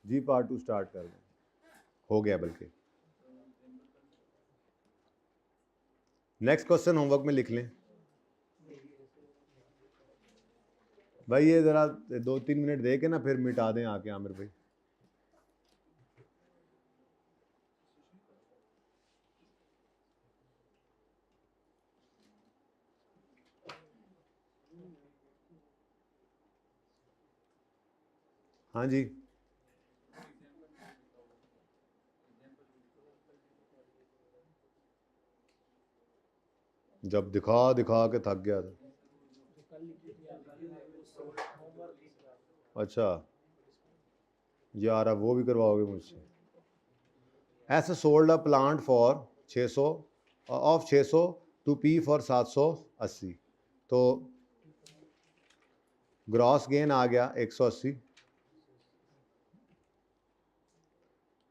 जी part 2 start कर दें, हो गया बल्कि। नेक्स्ट क्वेश्चन होमवर्क में लिख लें भाई। ये ज़रा 2-3 मिनट दे के ना फिर मिटा दें आके आमिर भाई। हाँ जी, जब दिखा दिखा के थक गया था। अच्छा यार, अब वो भी करवाओगे मुझसे। ऐसे sold a plant for 600 of 600 to P for 780, तो ग्रॉस गेन आ गया 180।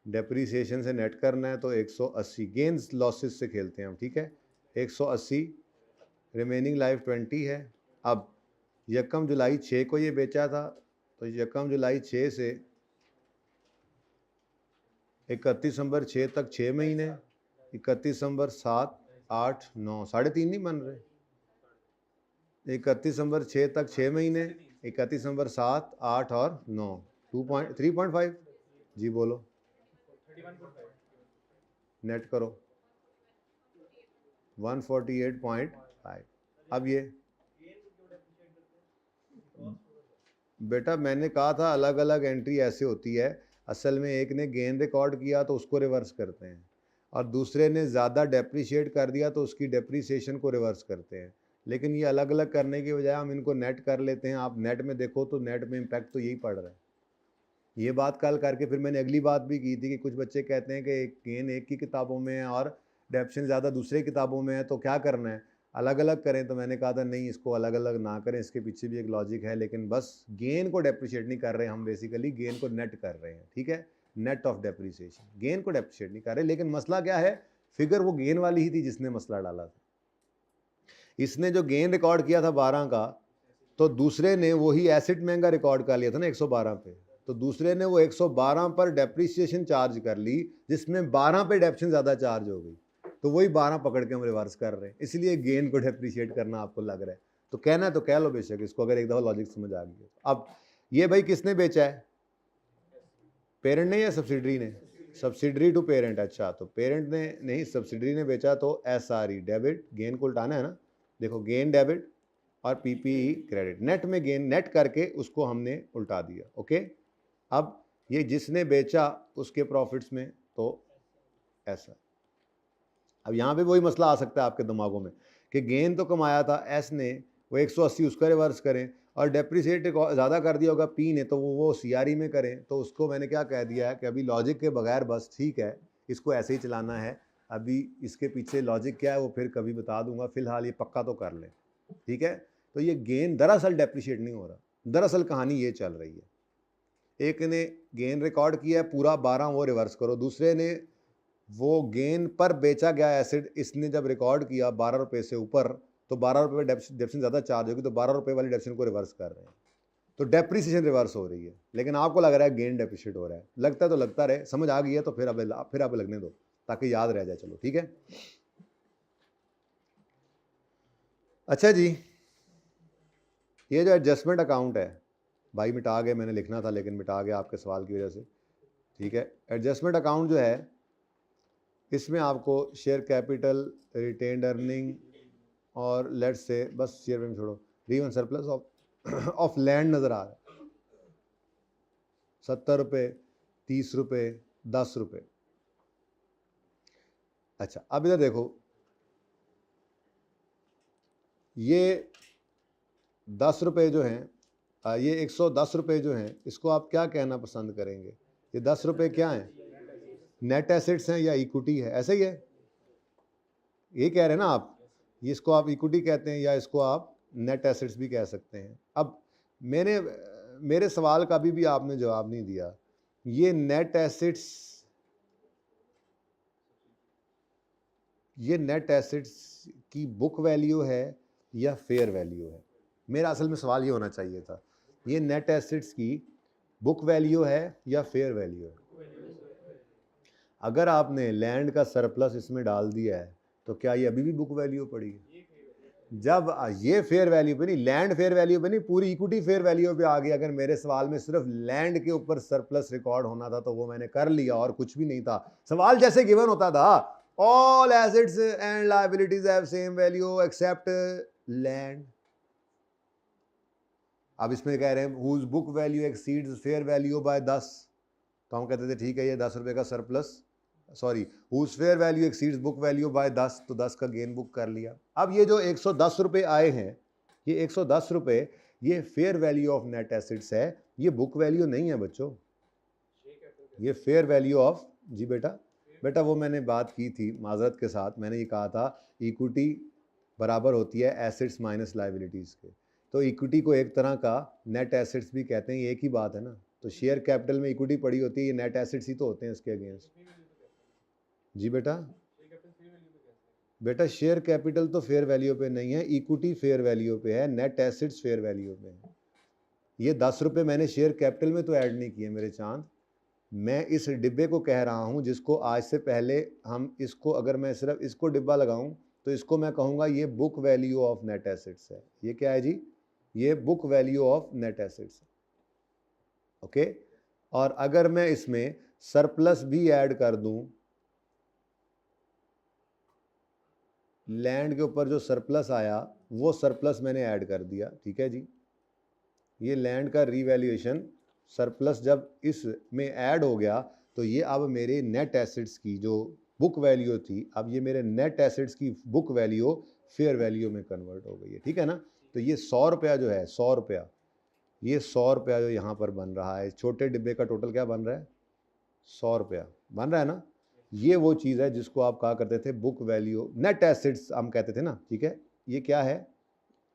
डेप्रीसिएशन से नेट करना है तो 180, गेन्स लॉसेस से खेलते हैं हम, ठीक है। 180, रिमेनिंग लाइफ 20 है। अब 1 जुलाई 6 को ये बेचा था, तो 1 जुलाई 6 से 31 दिसंबर 6 तक 6 महीने, 31 दिसंबर 7, 8, 9, 3.5 नहीं बन रहे। 31 दिसंबर 6 तक 6 महीने, 31 दिसंबर 7, 8 और 9, 3.5। जी बोलो, नेट करो 148.5। अब ये बेटा मैंने कहा था अलग अलग एंट्री ऐसे होती है, असल में एक ने गेन रिकॉर्ड किया तो उसको रिवर्स करते हैं, और दूसरे ने ज़्यादा डेप्रीशिएट कर दिया तो उसकी डेप्रीसिएशन को रिवर्स करते हैं। लेकिन ये अलग अलग करने की बजाय हम इनको नेट कर लेते हैं। आप नेट में देखो तो नेट में इम्पैक्ट तो यही पड़ रहा है। ये बात कल करके फिर मैंने अगली बात भी की थी कि कुछ बच्चे कहते हैं कि गेन एक की किताबों में है और डेप्शन ज़्यादा दूसरे किताबों में है, तो क्या करना है, अलग अलग करें। तो मैंने कहा था नहीं, इसको अलग अलग ना करें, इसके पीछे भी एक लॉजिक है, लेकिन बस गेन को डेप्रिशिएट नहीं कर रहे हम, बेसिकली गेन को नेट कर रहे हैं, ठीक है। नेट ऑफ डेप्रिसिएशन, गेन को डेप्रिशिएट नहीं कर रहे। लेकिन मसला क्या है, फिगर वो गेन वाली ही थी जिसने मसला डाला था। इसने जो गेन रिकॉर्ड किया था 12 का, तो दूसरे ने वही एसिड महंगा रिकॉर्ड कर लिया था ना 112 पे, तो दूसरे ने वो 112 पर डेप्रीसिएशन चार्ज कर ली, जिसमें 12 पे डेप्शन ज़्यादा चार्ज हो गई, तो वही 12 पकड़ के हम रिवर्स कर रहे हैं। इसलिए गेन को डेप्रीशिएट करना आपको लग रहा है, तो कहना है तो कह लो बेशक इसको, अगर एक दफ़ा लॉजिक समझ आ गई। अब ये भाई किसने बेचा है, पेरेंट ने या सब्सिडरी ने? Subsidiary to parent. अच्छा, तो पेरेंट ने नहीं, सब्सिडरी ने बेचा, तो SRE डेबिट, गेन को उल्टाना है ना। देखो गेन डेबिट और PPE क्रेडिट, नेट में गेन नेट करके उसको हमने उल्टा दिया। ओके, अब ये जिसने बेचा उसके प्रॉफिट्स में, तो ऐसा। अब यहाँ पे वही मसला आ सकता है आपके दिमागों में कि गेन तो कमाया था S ने, वो 180 उसका रिवर्स करें, और डेप्रिसिएट ज़्यादा कर दिया होगा P ने, तो वो CRE में करें। तो उसको मैंने क्या कह दिया है कि अभी लॉजिक के बगैर बस ठीक है, इसको ऐसे ही चलाना है। अभी इसके पीछे लॉजिक क्या है वो फिर कभी बता दूंगा, फिलहाल ये पक्का तो कर लें, ठीक है। तो ये गेन दरअसल डेप्रिशिएट नहीं हो रहा, दरअसल कहानी ये चल रही है। एक ने गेन रिकॉर्ड किया है पूरा 12, वो रिवर्स करो। दूसरे ने वो गेन पर बेचा गया एसिड, इसने जब रिकॉर्ड किया 12 रुपये से ऊपर, तो 12 रुपये डेप्शन ज़्यादा चार्ज होगी, तो 12 रुपये वाली डेप्शन को रिवर्स कर रहे हैं, तो डेप्रिसिएशन रिवर्स हो रही है। लेकिन आपको लग रहा है गेन डेप्रिशिएट हो रहा है, लगता है तो लगता रहे, समझ आ गई है तो फिर अब लगने दो ताकि याद रह जाए। चलो ठीक है। अच्छा जी, ये जो एडजस्टमेंट अकाउंट है भाई, मिटा गए, मैंने लिखना था लेकिन मिटा गया आपके सवाल की वजह से, ठीक है। एडजस्टमेंट अकाउंट जो है, इसमें आपको शेयर कैपिटल, रिटेन्ड अर्निंग, और लेट्स से बस शेयर में छोड़ो, रीवन सरप्लस ऑफ लैंड नज़र आ रहा है। 70 रुपये, 30 रुपये, 10 रुपये। अच्छा, अब इधर देखो, ये 10 रुपये जो हैं, ये 110 रुपये जो हैं, इसको आप क्या कहना पसंद करेंगे? ये 10 रुपये क्या हैं, नेट एसेट्स हैं या इक्विटी है? ऐसा ही है, ये कह रहे हैं ना आप, ये इसको आप इक्विटी कहते हैं या इसको आप नेट एसेट्स भी कह सकते हैं। अब मेरे सवाल का भी आपने जवाब नहीं दिया। ये नेट एसेट्स, ये नेट एसेट्स की बुक वैल्यू है या फेयर वैल्यू है? मेरा असल में सवाल ये होना चाहिए था, ये नेट एसेट्स की बुक वैल्यू है या फेयर वैल्यू है? अगर आपने लैंड का सरप्लस इसमें डाल दिया है तो क्या ये अभी भी बुक वैल्यू पड़ी? जब ये फेयर वैल्यू पे नहीं, लैंड फेयर वैल्यू पे नहीं, पूरी इक्विटी फेयर वैल्यू पे आ गई। अगर मेरे सवाल में सिर्फ लैंड के ऊपर सरप्लस रिकॉर्ड होना था तो वो मैंने कर लिया और कुछ भी नहीं था। सवाल जैसे गिवन होता था, all assets and liabilities have same value except land. अब इसमें कह रहे हैं whose book value exceeds fair value by 10, तो हम कहते थे ठीक है ये 10 रुपए का surplus, sorry whose fair value exceeds book value by 10, तो 10 का गेन बुक कर लिया। अब ये जो 110 रुपए आए हैं, ये 110 रुपए ये fair value of net assets है, ये बुक वैल्यू नहीं है बच्चों, ये फेयर वैल्यू ऑफ, जी बेटा वो मैंने बात की थी माजरत के साथ, मैंने ये कहा था इक्विटी बराबर होती है एसेट्स माइनस लायबिलिटीज के, तो इक्विटी को एक तरह का नेट एसेट्स भी कहते हैं, ये एक ही बात है ना। तो शेयर कैपिटल में इक्विटी पड़ी होती है, ये नेट एसेट्स ही तो होते हैं इसके अगेंस्ट। जी बेटा शेयर कैपिटल तो फेयर वैल्यू पे नहीं है, इक्विटी फेयर वैल्यू पे है, नेट एसेट्स फेयर वैल्यू पे है। ये 10 रुपए मैंने शेयर कैपिटल में तो ऐड नहीं किए मेरे चांद, मैं इस डिब्बे को कह रहा हूं जिसको आज से पहले हम इसको, अगर मैं सिर्फ इसको डिब्बा लगाऊं तो इसको मैं कहूंगा ये book value of net assets है। ये क्या है जी? ये book value of net assets है, ओके। और अगर मैं इसमें सरप्लस भी ऐड कर दूं, लैंड के ऊपर जो सरप्लस आया वो सरप्लस मैंने ऐड कर दिया, ठीक है जी। ये लैंड का रीवैल्यूएशन सरप्लस जब इसमें ऐड हो गया तो ये अब मेरे नेट एसेट्स की जो बुक वैल्यू थी, अब ये मेरे नेट एसेट्स की बुक वैल्यू फेयर वैल्यू में कन्वर्ट हो गई है, ठीक है ना। तो ये 100 रुपया जो है, 100 रुपया, ये 100 रुपया जो यहाँ पर बन रहा है, छोटे डिब्बे का टोटल क्या बन रहा है? 100 रुपया बन रहा है ना। ये वो चीज़ है जिसको आप कहा करते थे बुक वैल्यू, नेट एसेट्स हम कहते थे ना, ठीक है। ये क्या है?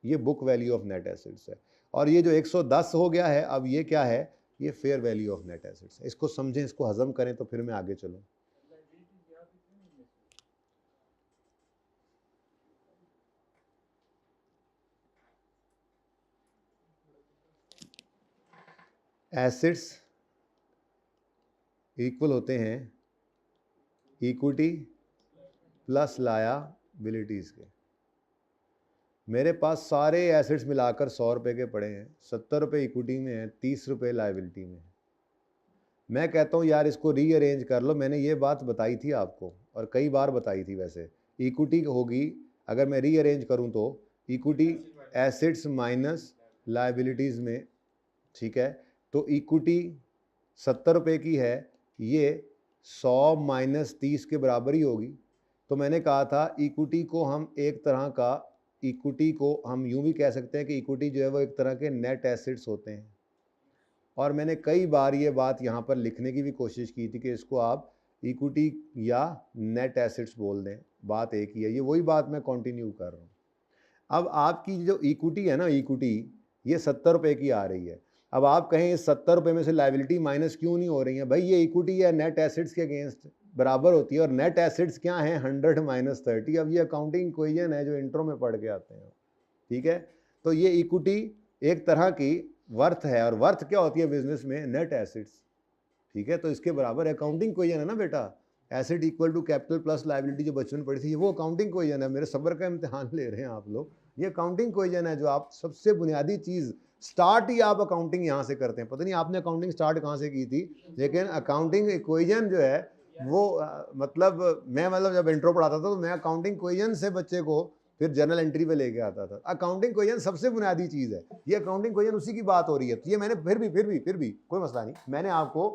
ये book value of net assets है। और ये जो 110 हो गया है, अब ये क्या है? ये fair value of net assets है। इसको समझें, इसको हजम करें तो फिर मैं आगे चलूँ। एसेट्स इक्वल होते हैं इक्विटी प्लस लायबिलिटीज के। मेरे पास सारे एसेट्स मिलाकर 100 रुपए के पड़े हैं, 70 रुपए इक्विटी में है, 30 रुपए लायबिलिटी में है। मैं कहता हूँ यार इसको रीअरेंज कर लो, मैंने ये बात बताई थी आपको और कई बार बताई थी। वैसे इक्विटी होगी, अगर मैं रीअरेंज करूँ तो इक्विटी एसेट्स माइनस लायबिलिटीज़ में, ठीक है। तो इक्विटी 70 रुपए की है, ये 100 माइनस 30 के बराबर ही होगी। तो मैंने कहा था इक्विटी को हम एक तरह का, इक्विटी को हम यूं भी कह सकते हैं कि इक्विटी जो है वो एक तरह के नेट एसेट्स होते हैं। और मैंने कई बार ये बात यहाँ पर लिखने की भी कोशिश की थी कि इसको आप इक्विटी या नेट एसेट्स बोल दें, बात एक ही है। ये वही बात मैं कंटिन्यू कर रहा हूँ। अब आपकी जो इक्विटी है ना, इक्विटी ये 70 रुपए की आ रही है। अब आप कहें इस 70 रुपए में से लायबिलिटी माइनस क्यों नहीं हो रही है? भाई ये इक्विटी या नेट एसेट्स के अगेंस्ट बराबर होती है, और नेट एसेट्स क्या है? 100 माइनस 30। अब ये अकाउंटिंग इक्वेशन है जो इंट्रो में पढ़ के आते हैं, ठीक है। तो ये इक्विटी एक तरह की वर्थ है, और वर्थ क्या होती है बिजनेस में? नेट एसेट्स, ठीक है। तो इसके बराबर अकाउंटिंग इक्वेशन है ना बेटा, asset equal to capital plus liability, जो बचपन पढ़ी थी, वो अकाउंटिंग इक्वेशन है। मेरे सब्र का इम्तिहान ले रहे हैं आप लोग। ये अकाउंटिंग इक्वेशन है जो आप सबसे बुनियादी चीज़, स्टार्ट ही आप अकाउंटिंग यहाँ से करते हैं। पता नहीं आपने अकाउंटिंग स्टार्ट कहाँ से की थी, लेकिन अकाउंटिंग इक्वेशन जो है वो मतलब मैं जब इंट्रो पढ़ाता था तो मैं अकाउंटिंग इक्वेशन से बच्चे को फिर जर्नल एंट्री पे लेके आता था। अकाउंटिंग इक्वेशन सबसे बुनियादी चीज़ है, ये अकाउंटिंग इक्वेशन उसी की बात हो रही है। तो ये मैंने फिर भी कोई मसला नहीं, मैंने आपको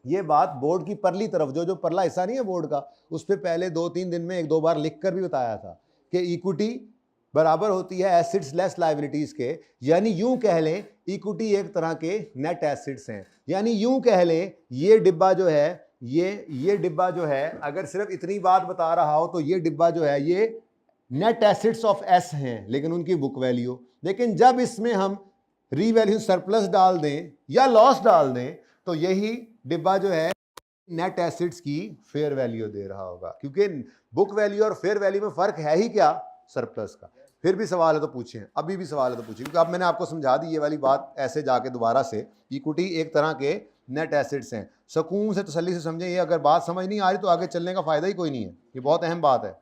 ये बात बोर्ड की परली तरफ, जो परला हिस्सा नहीं है बोर्ड का, उस पर पहले 2-3 दिन में 1-2 बार लिख कर भी बताया था कि इक्विटी बराबर होती है एसेट्स लेस लायबिलिटीज के। यानी यूं कह लें इक्विटी एक तरह के नेट एसेट्स हैं। यानी यूं कह लें ये डिब्बा जो है, ये डिब्बा जो है, अगर सिर्फ इतनी बात बता रहा हो तो ये डिब्बा जो है ये नेट एसेट्स ऑफ एस हैं, लेकिन उनकी बुक वैल्यू। लेकिन जब इसमें हम रीवैल्यू सरप्लस डाल दें या लॉस डाल दें तो यही डिब्बा जो है नेट एसेट्स की फेयर वैल्यू दे रहा होगा, क्योंकि बुक वैल्यू और फेयर वैल्यू में फर्क है ही क्या? सरप्लस का। फिर भी सवाल है तो पूछें, अभी भी सवाल है तो पूछें, क्योंकि अब मैंने आपको समझा दी ये वाली बात ऐसे जाके दोबारा से। इक्विटी एक तरह के नेट एसिड्स हैं। सुकून से तसल्ली से समझें, ये अगर बात समझ नहीं आ रही तो आगे चलने का फायदा ही कोई नहीं है, ये बहुत अहम बात है।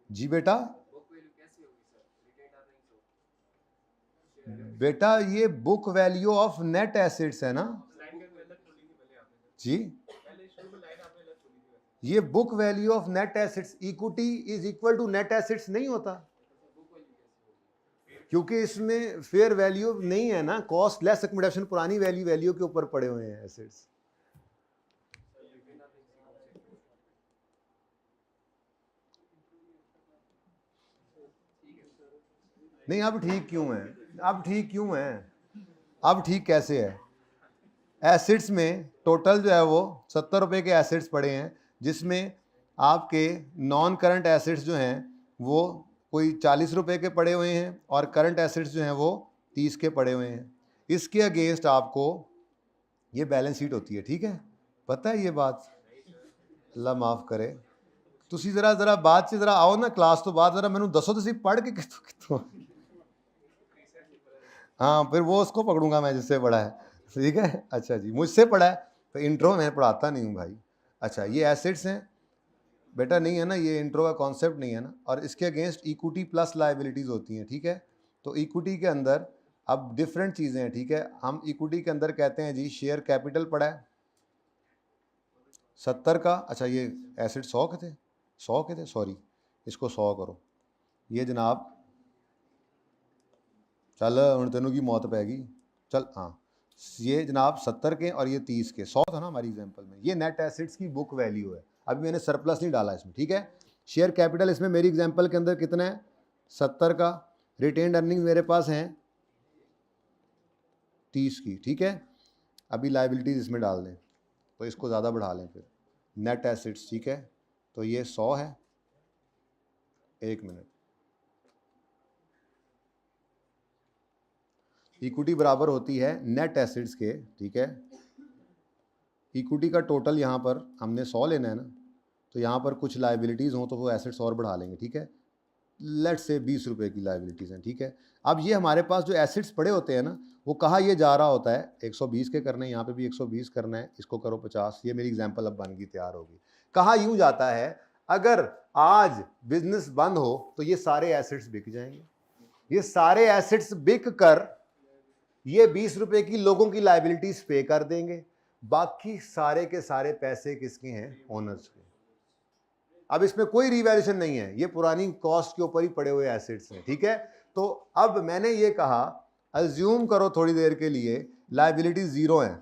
जी बेटा, बेटा ये book value of net assets है ना जी, ये book value of net assets, equity is equal to net assets नहीं होता, क्योंकि इसमें फेयर वैल्यू नहीं है ना, कॉस्ट लेस अकोमोडेशन पुरानी वैल्यू के ऊपर पड़े हुए हैं एसिड्स। नहीं, अब ठीक क्यों है, अब ठीक क्यों है, अब ठीक कैसे है? एसिड्स में टोटल जो है वो 70 रुपए के एसिड्स पड़े हैं, जिसमें आपके नॉन करंट एसिड्स जो हैं वो कोई 40 रुपए के पड़े हुए हैं और करंट एसिड्स जो हैं वो 30 के पड़े हुए हैं। इसके अगेंस्ट आपको ये बैलेंस शीट होती है, ठीक है, पता है ये बात? अल्लाह माफ़ करे। तुसी जरा बात से जरा आओ ना क्लास तो बाद, जरा मैंने दसो तो पढ़ के कितों हाँ, फिर वो उसको पकड़ूंगा मैं जिससे पढ़ा है, ठीक है। अच्छा जी, मुझसे पढ़ा है तो इंट्रो मैं पढ़ाता नहीं हूँ भाई। अच्छा, ये एसिड्स हैं बेटा, नहीं है ना, ये इंट्रो का कॉन्सेप्ट नहीं है ना। और इसके अगेंस्ट इक्विटी प्लस लायबिलिटीज़ होती हैं, ठीक है। तो इक्विटी के अंदर अब डिफरेंट चीज़ें हैं, ठीक है। हम इक्विटी के अंदर कहते हैं जी शेयर कैपिटल पड़ा है 70 का। अच्छा, ये एसिड 100 के थे, 100 के थे, सॉरी, इसको 100 करो। ये जनाब चल हूँ तेनों की मौत पैगी, चल हाँ, ये जनाब 70 के और ये 30 के, 100 था ना हमारी एग्जांपल में। ये नेट एसिड्स की बुक वैल्यू है, अभी मैंने सरप्लस नहीं डाला इसमें, ठीक है। शेयर कैपिटल इसमें मेरी एग्जांपल के अंदर कितना है, 70 का। रिटेन्ड अर्निंग मेरे पास हैं 30 की, ठीक है। अभी लायबिलिटीज इसमें डाल दें तो इसको ज़्यादा बढ़ा लें फिर, नेट एसिड्स, ठीक है। तो ये 100 है, 1 मिनट, इक्विटी बराबर होती है नेट एसिड्स के, ठीक है। इक्विटी का टोटल यहाँ पर हमने 100 लेना है ना, तो यहाँ पर कुछ लायबिलिटीज़ हों तो वो एसेट्स और बढ़ा लेंगे, ठीक है। लेट्स से 20 रुपए की लायबिलिटीज़ हैं, ठीक है। अब ये हमारे पास जो एसेट्स पड़े होते हैं ना, वो कहाँ ये जा रहा होता है, 120 के करने, यहाँ पे भी 120 करना है, इसको करो 50, ये मेरी एग्जाम्पल अब बन गई, तैयार होगी। कहाँ यूँ जाता है, अगर आज बिजनेस बंद हो तो ये सारे एसेट्स बिक जाएंगे, ये सारे एसेट्स बिक कर ये 20 रुपए की लोगों की लायबिलिटीज पे कर देंगे, बाकी सारे के सारे पैसे किसके हैं, ओनर्स के। अब इसमें कोई रिवैल्यूएशन नहीं है, ये पुरानी कॉस्ट के ऊपर ही पड़े हुए एसेट्स हैं, ठीक है। तो अब मैंने ये कहा, अज्यूम करो थोड़ी देर के लिए लायबिलिटीज जीरो है,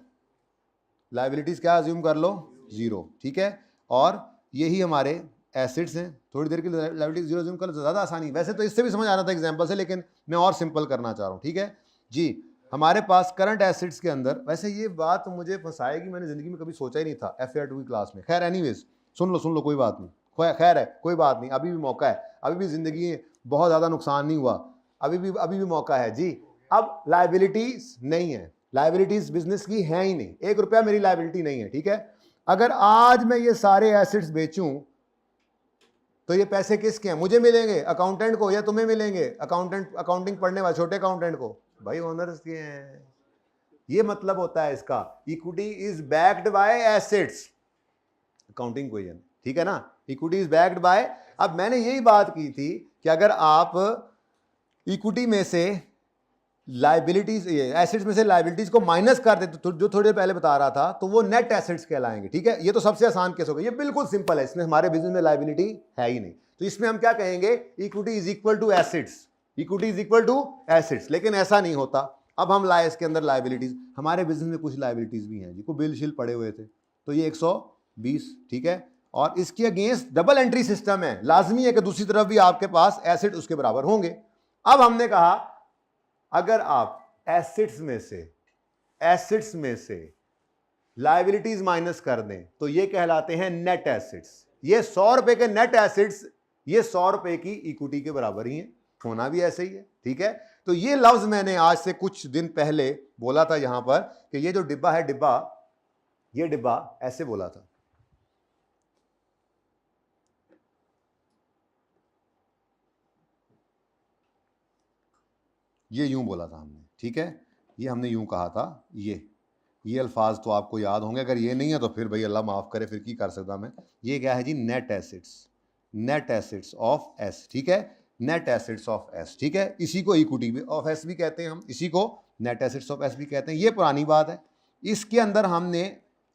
लायबिलिटीज क्या अज्यूम कर लो, जीरो, ठीक है। और यही हमारे एसेट्स हैं, थोड़ी देर के लिए लायबिलिटीज जीरो अज्यूम कर लो, ज़्यादा आसानी। वैसे तो इससे भी समझ आ रहा था एग्जाम्पल से, लेकिन मैं और सिंपल करना चाह रहा हूँ, ठीक है जी। हमारे पास करंट एसिड्स के अंदर, वैसे ये बात मुझे फंसाएगी, मैंने ज़िंदगी में कभी सोचा ही नहीं था FAR 2 की क्लास में। खैर एनीवेज, सुन लो कोई बात नहीं, खैर है, कोई बात नहीं, अभी भी मौका है, अभी भी ज़िंदगी बहुत ज़्यादा नुकसान नहीं हुआ, अभी भी मौका है जी। अब लायबिलिटीज नहीं है, लायबिलिटीज बिजनेस की है ही नहीं, 1 रुपया मेरी लायबिलिटी नहीं है, ठीक है। अगर आज मैं ये सारे एसिड्स बेचूं तो ये पैसे किसके हैं, मुझे मिलेंगे, अकाउंटेंट को, या तुम्हें मिलेंगे, अकाउंटिंग पढ़ने वाले छोटे अकाउंटेंट को, भाई ओनर्स के हैं। ये मतलब होता है इसका, equity is backed by assets, accounting equation, ठीक है ना, इक्विटी इज बैक्ड बाय। अब मैंने यही बात की थी कि अगर आप इक्विटी में से लायबिलिटीज, एसेट्स में से लायबिलिटीज को माइनस कर देते तो जो थोड़ी देर पहले बता रहा था, तो वो नेट एसेट्स कहलाएंगे, ठीक है। ये तो सबसे आसान केस होगा, ये बिल्कुल सिंपल है, इसमें हमारे बिजनेस में लायबिलिटी है ही नहीं, तो इसमें हम क्या कहेंगे, equity is equal to assets, equity is equal to assets. लेकिन ऐसा नहीं होता, अब हम लाए इसके अंदर लायबिलिटीज, हमारे बिजनेस में कुछ लायबिलिटीज भी हैं जिनको बिल शिल पड़े हुए थे, तो ये 120, ठीक है। और इसके अगेंस्ट डबल एंट्री सिस्टम है, लाजमी है कि दूसरी तरफ भी आपके पास एसेट उसके बराबर होंगे। अब हमने कहा अगर आप एसेट्स में से लायबिलिटीज माइनस कर दें तो ये कहलाते हैं नेट एसेट्स। ये 100 रुपए के नेट एसेट्स, ये 100 रुपए की इक्विटी के बराबर ही है, होना भी ऐसे ही है, ठीक है। तो ये लफ्ज मैंने आज से कुछ दिन पहले बोला था यहां पर कि ये जो डिब्बा है, ये डिब्बा ऐसे बोला था, ये यूं बोला था हमने, ठीक है, ये हमने यूं कहा था, ये अल्फाज तो आपको याद होंगे, अगर ये नहीं है तो फिर भाई अल्लाह माफ़ करे, फिर की कर सकता मैं। ये क्या है जी, नेट एसिड्स ऑफ एस, ठीक है, नेट एसिड्स ऑफ एस, ठीक है, इसी को इक्विटी ऑफ एस भी कहते हैं हम, इसी को नेट एसिड्स ऑफ एस भी कहते हैं। ये पुरानी बात है, इसके अंदर हमने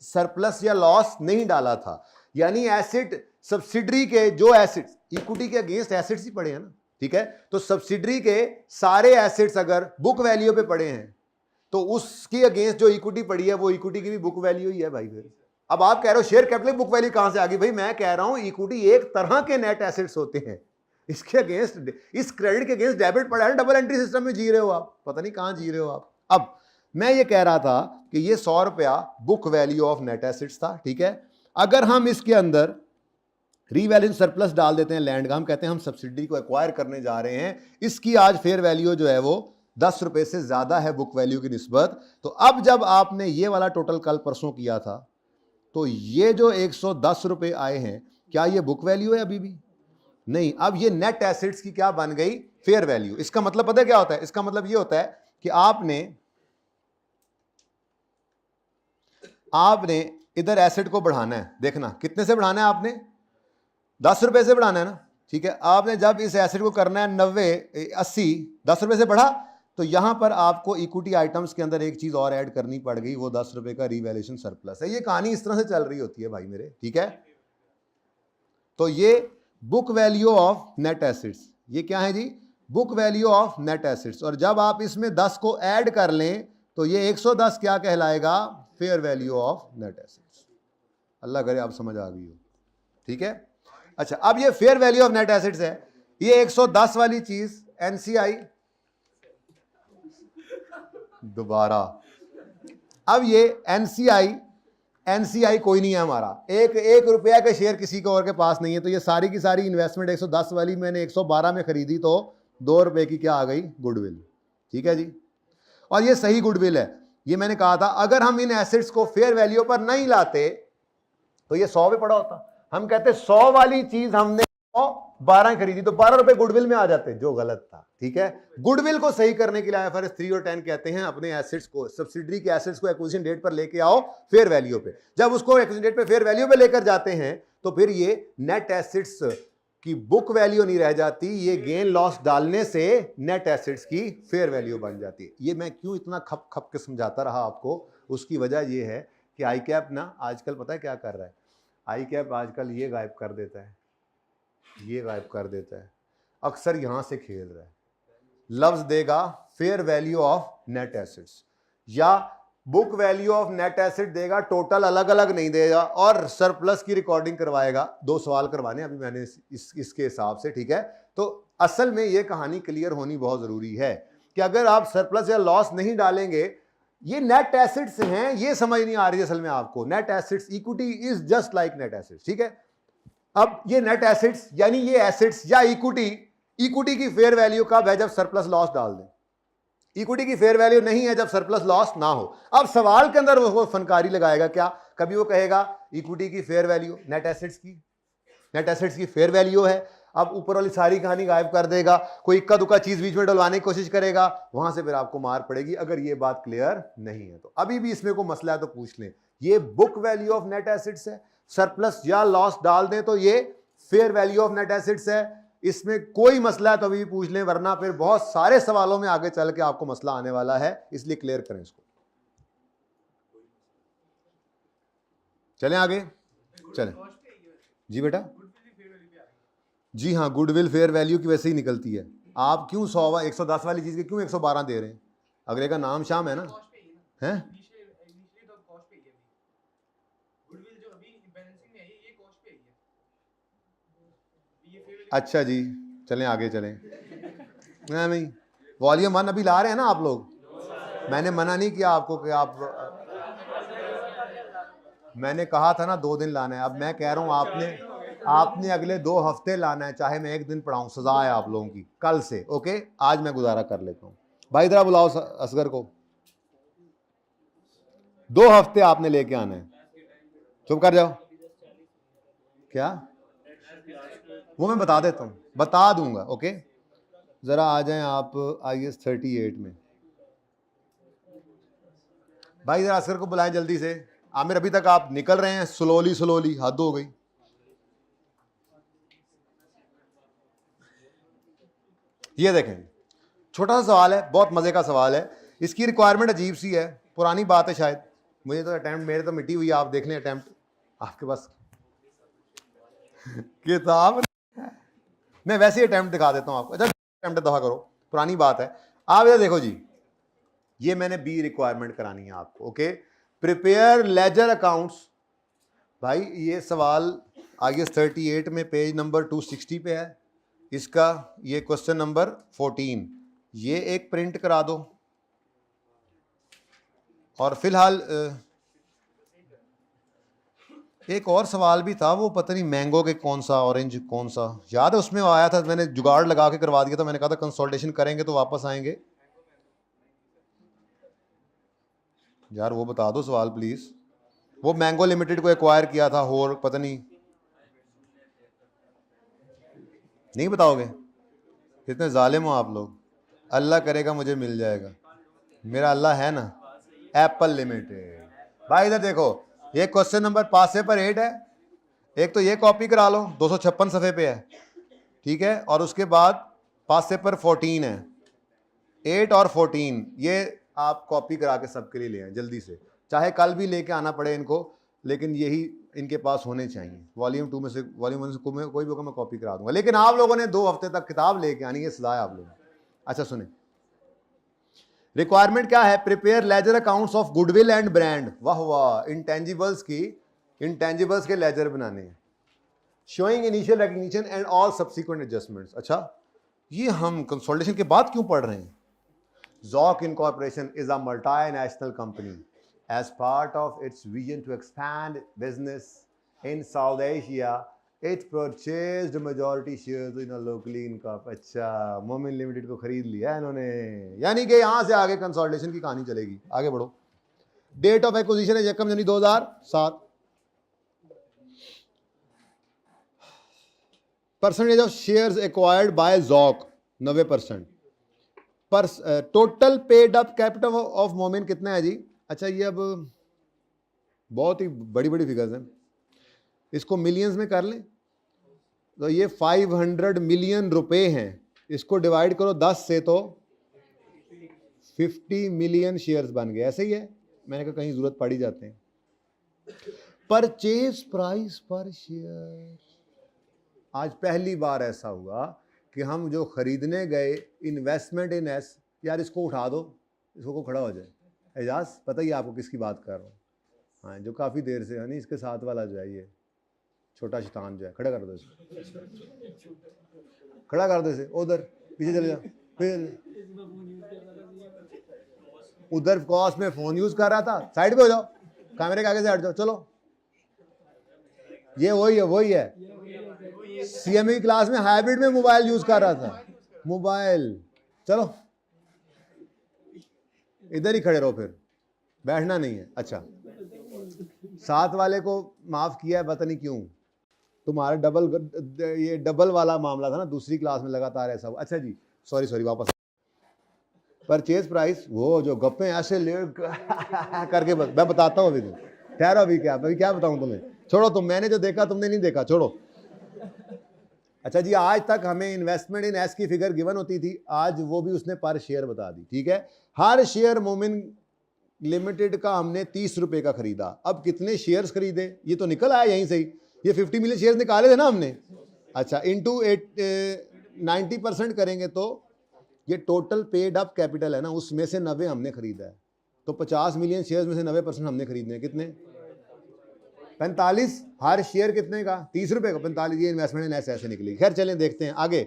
सरप्लस या लॉस नहीं डाला था, यानी एसिड सब्सिडरी के जो एसिड्स, इक्विटी के अगेंस्ट एसिड्स ही पड़े हैं ना, ठीक है, तो सब्सिडरी के सारे एसिड्स अगर बुक वैल्यू पे पड़े हैं तो उसकी अगेंस्ट जो इक्विटी पड़ी है वो इक्विटी की भी बुक वैल्यू ही है भाई। फिर अब आप कह रहे हो शेयर कैपिटल बुक वैल्यू कहां से आ गई, भाई मैं कह रहा हूं इक्विटी एक तरह के नेट एसेट्स होते हैं, इसके अगेंस्ट, इस क्रेडिट के अगेंस्ट डेबिट पड़ा है, डबल एंट्री सिस्टम में जी रहे हो आप, पता नहीं कहां जी रहे हो आप। अब मैं ये कह रहा था कि ये 100 रुपया book value of net assets था, ठीक है, अगर हम इसके अंदर रीवैल्यूइंग सरप्लस डाल देते हैं लैंड का, हम कहते हैं हम सब्सिडी को एक्वायर करने जा रहे हैं, इसकी आज फेयर वैल्यू जो है वो 10 रुपए से ज्यादा है बुक वैल्यू की निस्बत, तो अब जब आपने ये वाला टोटल कल परसों किया था तो ये जो 110 रुपए आए हैं, क्या ये बुक वैल्यू है? अभी भी नहीं, अब ये नेट एसेट्स की क्या बन गई, फेयर वैल्यू। इसका मतलब पता है क्या होता है, इसका मतलब ये होता है कि आपने इधर एसेट को बढ़ाना है, देखना कितने से बढ़ाना है, आपने 10 रुपए से बढ़ाना है ना, ठीक है, आपने जब इस एसेट को करना है 90 80 10 रुपए से बढ़ा, तो यहां पर आपको इक्विटी आइटम्स के अंदर एक चीज और ऐड करनी पड़ गई, वो 10 रुपए का रीवैल्यूएशन सरप्लस है। ये कहानी इस तरह से चल रही होती है भाई मेरे, ठीक है, तो ये book value of net assets, ये क्या है जी, book value of net assets, और जब आप इसमें 10 को ऐड कर लें तो ये 110 क्या कहलाएगा, fair value of net assets. अल्लाह करे आप समझ आ गई हो, ठीक है। अच्छा, अब ये fair value of net assets है, ये 110 वाली चीज एनसीआई, दोबारा, अब ये एनसीआई कोई नहीं है हमारा, एक रुपया का शेयर किसी को और के पास नहीं है, तो ये सारी की सारी इन्वेस्टमेंट 110 वाली मैंने 112 में खरीदी, तो 2 रुपए की क्या आ गई, गुडविल, ठीक है जी, और ये सही गुडविल है। ये मैंने कहा था अगर हम इन एसेट्स को फेयर वैल्यू पर नहीं लाते तो ये 100 पे पड़ा होता, हम कहते 100 वाली चीज हमने 12 खरीदी तो 12 रुपए गुडविल में आ जाते, जो गलत था, ठीक है। गुडविल को सही करने के लिए IFRS 3 और 10 कहते हैं अपने एसेट्स को, सब्सिडरी के एसेट्स को एक्विजिशन डेट पर लेके आओ फेयर वैल्यू पे, जब उसको एक्विजिशन डेट पे फेयर वैल्यू पे लेकर जाते हैं तो फिर ये नेट एसेट्स की बुक वैल्यू नहीं रह जाती, ये गेन लॉस डालने से नेट एसेट्स की फेयर वैल्यू बन जाती है। ये मैं क्यों इतना खप खप के समझाता रहा आपको, उसकी वजह ये है कि आई कैप ना आजकल पता है क्या कर रहा है, आई कैप आजकल ये गायब कर देता है, ये गायब कर देता है, अक्सर यहां से खेल रहा है, लफ्ज देगा fair value of net assets या book value of net asset देगा, टोटल अलग अलग नहीं देगा, और सरप्लस की रिकॉर्डिंग करवाएगा। 2 सवाल करवाने अभी मैंने इसके हिसाब से, ठीक है। तो असल में ये कहानी क्लियर होनी बहुत जरूरी है कि अगर आप सरप्लस या लॉस नहीं डालेंगे, ये नेट एसेट्स हैं, ये समझ नहीं आ रही असल में आपको, net assets, equity is just like net assets, ठीक है। अब ये नेट एसेट्स यानी ये एसेट्स या इक्विटी की फेयर वैल्यू कब है, जब सरप्लस लॉस डाल दें, इक्विटी की फेयर वैल्यू नहीं है जब सरप्लस लॉस ना हो। अब सवाल के अंदर वो फनकारी लगाएगा क्या, कभी वो कहेगा इक्विटी की फेयर वैल्यू नेट एसेट्स की फेयर वैल्यू है, अब ऊपर वाली सारी कहानी गायब कर देगा, कोई इक्का दुक्का चीज बीच में डलवाने की कोशिश करेगा, वहां से फिर आपको मार पड़ेगी अगर ये बात क्लियर नहीं है तो। अभी भी इसमें कोई मसला है तो पूछ लें, ये book value of net assets है, सरप्लस या लॉस डाल दें तो ये fair value of net assets है, इसमें कोई मसला है तो अभी भी पूछ लें, वरना फिर बहुत सारे सवालों में आगे चल के आपको मसला आने वाला है, इसलिए क्लियर करें इसको। चलें आगे, चलें जी बेटा, जी हाँ, गुडविल फेयर वैल्यू की वैसे ही निकलती है। आप क्यों 110 वाली चीज के क्यों 112 दे रहे हैं, अगले का नाम शाम है ना, हैं? अच्छा जी, चलें आगे चलें। नहीं, वॉल्यूम 1 अभी ला रहे हैं ना आप लोग, मैंने मना नहीं किया आपको कि आप, मैंने कहा था ना 2 दिन लाना है, अब मैं कह रहा हूं आपने अगले 2 हफ्ते लाना है, चाहे मैं 1 दिन पढ़ाऊं, सजा है आप लोगों की कल से, ओके। आज मैं गुजारा कर लेता हूं, भाई इधर बुलाओ असगर को, 2 हफ्ते आपने लेके आना है, चुप कर जाओ। क्या, वो मैं बता देता हूं, बता दूंगा, ओके। ज़रा आ जाएं आप IAS 38 में। भाई ज़रा असगर को बुलाएं जल्दी से। आमिर अभी तक आप निकल रहे हैं स्लोली, हद हो गई। ये देखें, छोटा सा सवाल है, बहुत मजे का सवाल है। इसकी रिक्वायरमेंट अजीब सी है, पुरानी बात है शायद, मुझे तो अटेम्प्ट, मेरे तो मिट्टी हुई, आप देख लें अटेम्प्ट आपके पास किताब। मैं वैसे ही अटेम्प्ट दिखा देता हूँ आपको। अच्छा अटेम्प्ट दफा करो, पुरानी बात है। आप ये देखो जी, ये मैंने बी रिक्वायरमेंट करानी है आपको। Okay, prepare ledger accounts. भाई ये सवाल IAS 38 में पेज नंबर 260 पे है। इसका ये क्वेश्चन नंबर 14, ये एक प्रिंट करा दो। और फिलहाल एक और सवाल भी था, वो पता नहीं मैंगो के कौन सा, ऑरेंज कौन सा, याद है उसमें आया था, मैंने जुगाड़ लगा के करवा दिया था। मैंने कहा था कंसल्टेशन करेंगे तो वापस आएंगे। यार वो बता दो सवाल प्लीज। वो मैंगो लिमिटेड को एक्वायर किया था, और पता नहीं बताओगे? कितने जालिम हो आप लोग। अल्लाह करेगा मुझे मिल जाएगा, मेरा अल्लाह है ना। Apple limited. भाई इधर देखो, ये क्वेश्चन नंबर 5 से पर 8 है। एक तो ये कॉपी करा लो, 256 सफ़े पे है, ठीक है। और उसके बाद 5 से पर 14 है, 8 और 14, ये आप कॉपी करा के सबके लिए ले आए जल्दी से। चाहे कल भी लेके आना पड़े इनको, लेकिन यही इनके पास होने चाहिए। वॉल्यूम 2 में से, वॉल्यूम 1 से कोई भी होगा मैं कॉपी करा दूंगा, लेकिन आप लोगों ने 2 हफ्ते तक किताब लेके आनी है, सजा है आप लोग। अच्छा सुने, रिक्वायरमेंट क्या है? Prepare ledger accounts of goodwill and brand. वाह वाह, इंटेंजिबल्स के लेजर बनाने हैं। Showing initial recognition and all subsequent adjustments. अच्छा, ये हम कंसोलिडेशन के बाद क्यों पढ़ रहे हैं? Zoc Incorporation is a multinational company. As part of its vision to expand business in South Asia, it purchased majority shares in a locally incorporated। अच्छा, मोमिन लिमिटेड को खरीद लिया है इन्होंने, यानी कि यहां से आगे कंसोलिडेशन की कहानी चलेगी। आगे बढ़ो। डेट ऑफ एक्विजिशन है 1 जनवरी 2007। Percentage of shares acquired by Zoc 90%। पर total paid up capital of मोमिन कितना है जी? अच्छा, ये अब बहुत ही बड़ी बड़ी फिगर्स हैं, इसको मिलियंस में कर लें तो ये 500 मिलियन रुपए हैं। इसको डिवाइड करो 10 से तो 50 मिलियन शेयर्स बन गए। ऐसे ही है, मैंने कहा कहीं जरूरत पड़ ही जाते हैं। परचेज प्राइस पर शेयर, आज पहली बार ऐसा हुआ कि हम जो खरीदने गए, इन्वेस्टमेंट इन एस, यार इसको उठा दो, इसको खड़ा हो जाए। एजाज पता ही आपको किसकी बात कर रहा हूँ? हाँ, जो काफ़ी देर से है नहीं, इसके साथ वाला जो है, ये छोटा शैतान जो है, खड़ा कर दो इसको, खड़ा कर दो इसे। उधर पीछे चले जाओ, फिर उधर कॉस में फ़ोन यूज़ कर रहा था, साइड पे हो जाओ, कैमरे के आगे से हट जाओ। चलो, ये वही है CME क्लास में हाइब्रिड में मोबाइल यूज कर रहा था, मोबाइल। चलो इधर ही खड़े रहो, फिर बैठना नहीं है। अच्छा, साथ वाले को माफ किया है, पता नहीं क्यों। तुम्हारा ये डबल वाला मामला था ना, दूसरी क्लास में लगातार ऐसा हुआ। अच्छा जी, सॉरी वापस। परचेज प्राइस, वो जो गप्पे ऐसे ले करके मैं बताता हूँ अभी, तुम ठहरो, अभी क्या बताऊँ तुम्हें, छोड़ो तुम, मैंने जो देखा तुमने नहीं देखा, छोड़ो। अच्छा जी, आज तक हमें इन्वेस्टमेंट इन एस की फिगर गिवन होती थी, आज वो भी उसने पर शेयर बता दी, ठीक है। हर शेयर मोमिन लिमिटेड का हमने 30 रुपए का खरीदा। अब कितने शेयर्स खरीदे, ये तो निकल आया यहीं से ही, ये 50 मिलियन शेयर्स निकाले थे ना हमने। अच्छा, इंटू 90% करेंगे तो ये टोटल पेड अप कैपिटल है ना, उसमें से 90 हमने खरीदा है, तो 50 मिलियन शेयर्स में से 90% हमने खरीदने हैं। कितने? 45। हर शेयर कितने का? 30 रुपए का, 45। ये इन्वेस्टमेंट ऐसे निकली। खैर चलें देखते हैं आगे।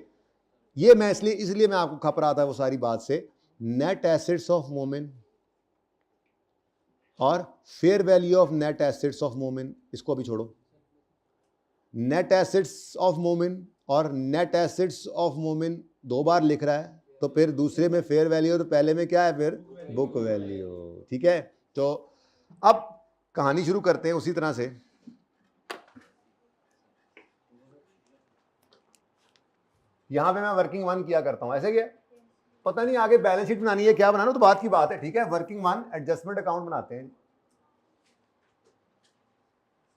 ये मैं इसलिए मैं आपको खप रहा था वो सारी बात से। नेट एसेट्स ऑफ मोमिन और fair value of net assets of मोमिन, इसको अभी छोड़ो। नेट एसेट्स ऑफ मोमिन और नेट एसेट्स ऑफ मोमिन 2 बार लिख रहा है, तो फिर दूसरे में फेयर वैल्यू, तो पहले में क्या है फिर? बुक वैल्यू, ठीक है। तो अब कहानी शुरू करते हैं उसी तरह से। यहां पे मैं वर्किंग वन किया करता हूं, ऐसे क्या पता नहीं आगे बैलेंस शीट बनानी है क्या बनाना, तो बात की बात है, ठीक है। वर्किंग वन एडजस्टमेंट अकाउंट बनाते हैं,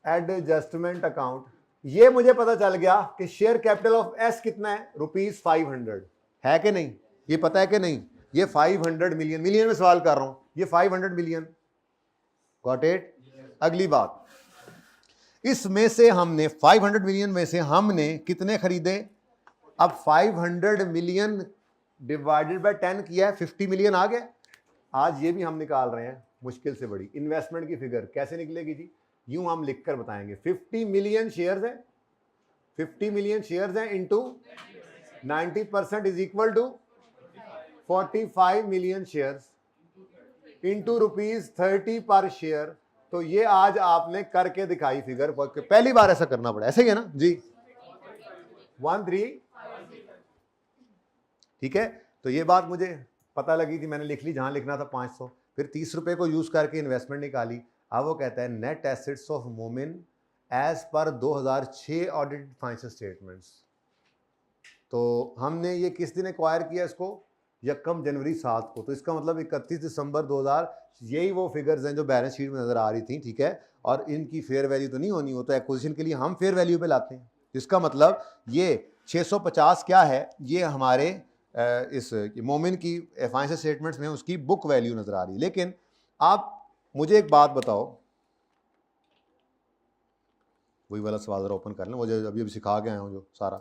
एडजस्टमेंट अकाउंट। ये मुझे पता चल गया कि शेयर कैपिटल ऑफ एस कितना है, ₹500 है कि नहीं, ये पता है कि नहीं, ये 500 मिलियन, मिलियन में सवाल कर रहा हूं, ये 500 मिलियन, गॉट इट। अगली बात, इसमें से हमने 500 मिलियन में से हमने कितने खरीदे, अब 500 मिलियन डिवाइडेड बाय 10 किया है, 50 मिलियन आ गया। आज ये भी हम निकाल रहे हैं मुश्किल से बड़ी इन्वेस्टमेंट की फिगर कैसे निकलेगी जी, यूं हम लिखकर बताएंगे। 50 मिलियन शेयर्स है, 50 मिलियन शेयर्स हैं into 90% is equal to 45 million shares into ₹30 per share. तो ये आज आपने करके दिखाई फिगर, पहली बार ऐसा करना पड़ा, ऐसे ही है ना जी, 13, ठीक है। तो ये बात मुझे पता लगी थी, मैंने लिख ली, जहां लिखना था 500, फिर ₹30 को यूज करके इन्वेस्टमेंट निकाली। अब वो कहता है नेट एसेट्स ऑफ मोमिन as per 2006 audited financial statements. तो हमने ये किस दिन एक्वायर किया इसको, 1 जनवरी 7 को, तो इसका मतलब 31 दिसंबर 2000, यही वो फिगर्स हैं जो बैलेंस शीट में नजर आ रही थी, ठीक है। और इनकी फेयर वैल्यू तो नहीं होनी, वो तो एक्विजिशन के लिए हम फेयर वैल्यू पे लाते हैं। इसका मतलब ये 650 क्या है, ये हमारे इस मोमिन की फाइनेंशियल स्टेटमेंट्स में उसकी बुक वैल्यू नजर आ रही है। लेकिन आप मुझे एक बात बताओ, वही वाला सवाल जरा ओपन कर लें, वो जो अभी सिखा के आया हूँ जो सारा,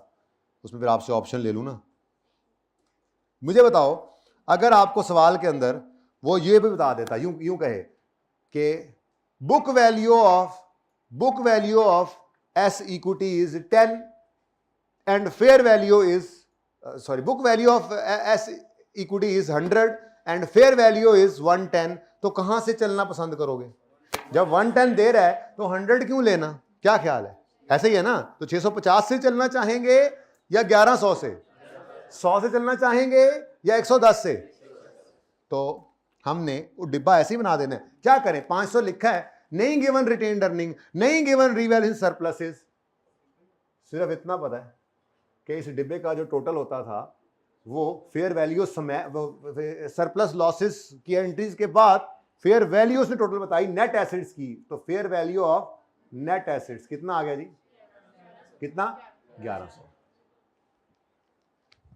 उसमें फिर आपसे ऑप्शन ले लूँ ना। मुझे बताओ, अगर आपको सवाल के अंदर वो ये भी बता देता, यूं कहे कि book value of S equity is 10 and fair value is book value of S equity is 100 and fair value is 110, तो कहां से चलना पसंद करोगे? जब 110 दे रहा है तो 100 क्यों लेना, क्या ख्याल है? ऐसे ही है ना, तो 650 से चलना चाहेंगे या 1100 से, 100 से चलना चाहेंगे या 110 से? तो हमने वो डिब्बा ऐसे ही बना देना है, क्या करें, 500 लिखा है, नहीं गिवन रिटेन्ड अर्निंग, नहीं गिवन रीवैल्यूएशन सरप्लसेस, सिर्फ इतना पता है कि इस डिब्बे का जो टोटल होता था वो फेयर वैल्यू सरप्लस लॉसेस की एंट्रीज के बाद फेयर वैल्यू उसने टोटल बताई नेट एसेट्स की, तो fair value of net assets कितना आ गया जी, कितना, 1100।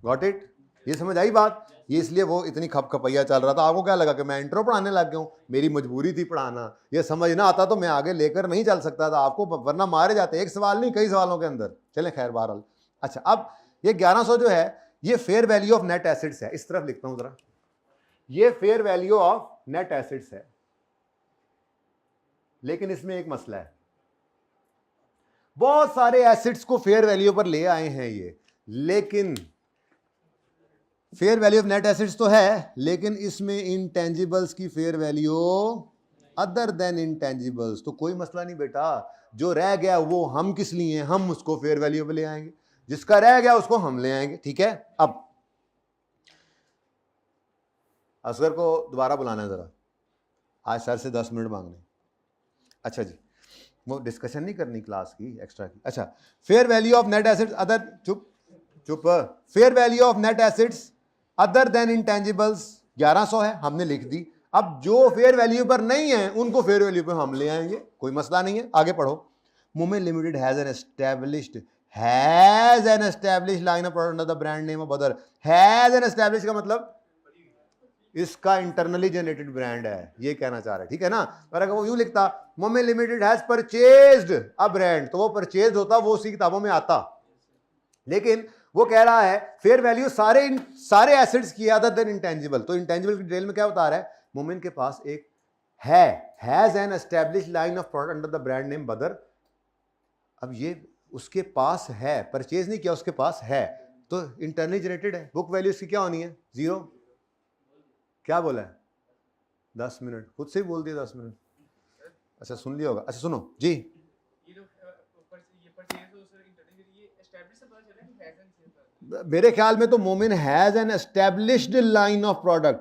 गॉट इट, ये समझ आई बात? ये इसलिए वो इतनी खपखपैया चल रहा था। आपको क्या लगा कि मैं इंट्रो पढ़ाने लग गया हूं? मेरी मजबूरी थी पढ़ाना, ये समझ ना आता तो मैं आगे लेकर नहीं चल सकता था आपको, वरना मारे जाते एक सवाल नहीं कई सवालों के अंदर। चलें खैर बहरहाल, अच्छा अब ये 1100 जो है ये fair value of net assets है, इस तरफ लिखता हूं जरा, ये fair value of net assets है। लेकिन इसमें एक मसला है, बहुत सारे एसेट्स को फेयर वैल्यू पर ले आए हैं ये, लेकिन fair value of net assets तो है, लेकिन इसमें इंटेंजिबल्स की fair value other than intangibles, तो कोई मसला नहीं बेटा, जो रह गया वो हम किस लिए, हम उसको फेयर वैल्यू पे ले आएंगे, जिसका रह गया उसको हम ले आएंगे, ठीक है। अब असगर को दोबारा बुलाना है जरा, आज सर से 10 मिनट मांगने। अच्छा जी, वो डिस्कशन नहीं करनी क्लास की एक्स्ट्रा की। अच्छा, fair value of net assets other, चुप fair value of net assets other than intangibles 1100 है, हमने लिख दी। अब जो फेयर वैल्यू पर नहीं है उनको फेयर वैल्यू पर हम ले आएंगे, कोई मसला नहीं है। आगे पढ़ो, Momen limited has an established line of product under the brand name of other. Has an established का मतलब इसका इंटरनली जनरेटेड ब्रांड है, ये कहना चाह रहा है, ठीक है ना। पर अगर वो यूं लिखता Momen limited has purchased a brand, तो वो परचेज होता, वो उसी किताबों में आता। लेकिन वो कह रहा है फेयर वैल्यू सारे एसेट्स की अदर देन इंटेंजिबल, तो इंटेंजिबल की डिटेल में क्या बता रहा है, मोमेन के पास एक है, has an established line of product under the brand name बदर। अब ये उसके पास है, परचेज नहीं किया, उसके पास है, तो इंटरनली जनरेटेड है, बुक वैल्यू इसकी क्या होनी है, 0। क्या बोला है, 10 मिनट, खुद से ही बोल दिया 10 मिनट। अच्छा सुन लिया होगा, अच्छा सुनो जी, मेरे ख्याल में तो मोमिन has an established line of product,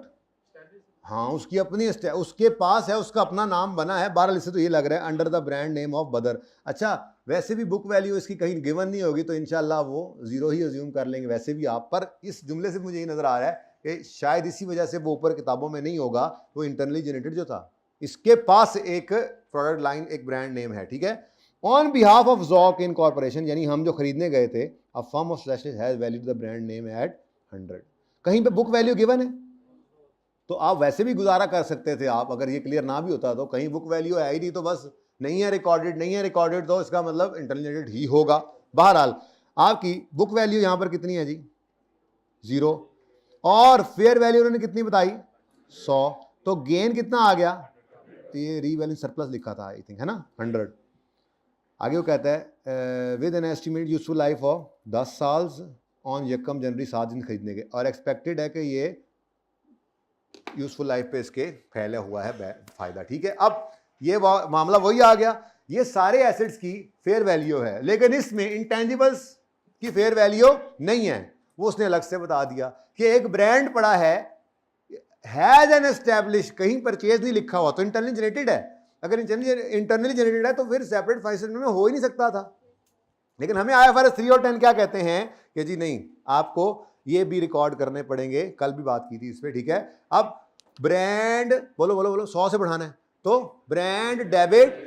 हाँ उसकी अपनी उसके पास है, उसका अपना नाम बना है। बहरहाल इससे तो ये लग रहा है under the brand name of बदर। अच्छा वैसे भी बुक वैल्यू इसकी कहीं गिवन नहीं होगी तो इंशाल्लाह वो जीरो ही अज्यूम कर लेंगे वैसे भी आप। पर इस जुमले से मुझे ये नजर आ रहा है कि शायद इसी वजह से वो ऊपर किताबों में नहीं होगा, वो इंटरनली जनरेटेड जो था। इसके पास एक प्रोडक्ट लाइन, एक ब्रांड नेम है, ठीक है। ऑन बिहाफ ऑफ ज़ौक इनकॉर्पोरेशन, यानी हम जो खरीदने गए थे, a firm of specialist has valued the brand name at 100। कहीं पे बुक वैल्यू गिवन है तो आप वैसे भी गुजारा कर सकते थे आप, अगर ये क्लियर ना भी होता तो कहीं बुक वैल्यू है ही नहीं तो बस नहीं है रिकॉर्डेड, नहीं है रिकॉर्डेड तो इसका मतलब इंटरनेटेड ही होगा। बहरहाल आपकी बुक वैल्यू यहां पर कितनी है जी, 0, और फेयर वैल्यू उन्होंने कितनी बताई, 100, तो गेन कितना आ गया, तो ये रीवैल्यू सरप्लस लिखा था आई थिंक, है ना, 100। आगे वो कहता है with an estimated useful life of 10 साल ऑन यकम जनवरी 7 दिन खरीदने के, और एक्सपेक्टेड है कि ये यूजफुल लाइफ पे इसके फैला हुआ है फायदा, ठीक है। अब ये मामला वही आ गया, ये सारे एसेट्स की फेयर वैल्यू है, लेकिन इसमें इंटेंजिबल्स की फेयर वैल्यू नहीं है। वो उसने अलग से बता दिया कि एक ब्रांड पड़ा है, हैज एन एस्टैब्लिश, कहीं परचेज नहीं लिखा हुआ तो इंटरनली जनरेटेड है। अगर इंटरनली जनरेटेड है तो फिर सेपरेट फाइनेंशियल में हो ही नहीं सकता था। लेकिन हमें IFRS 3 और 10 क्या कहते हैं कि जी नहीं, आपको ये भी रिकॉर्ड करने पड़ेंगे, कल भी बात की थी इस पर, ठीक है। अब ब्रांड बोलो बोलो बोलो 100 से बढ़ाना है तो brand debit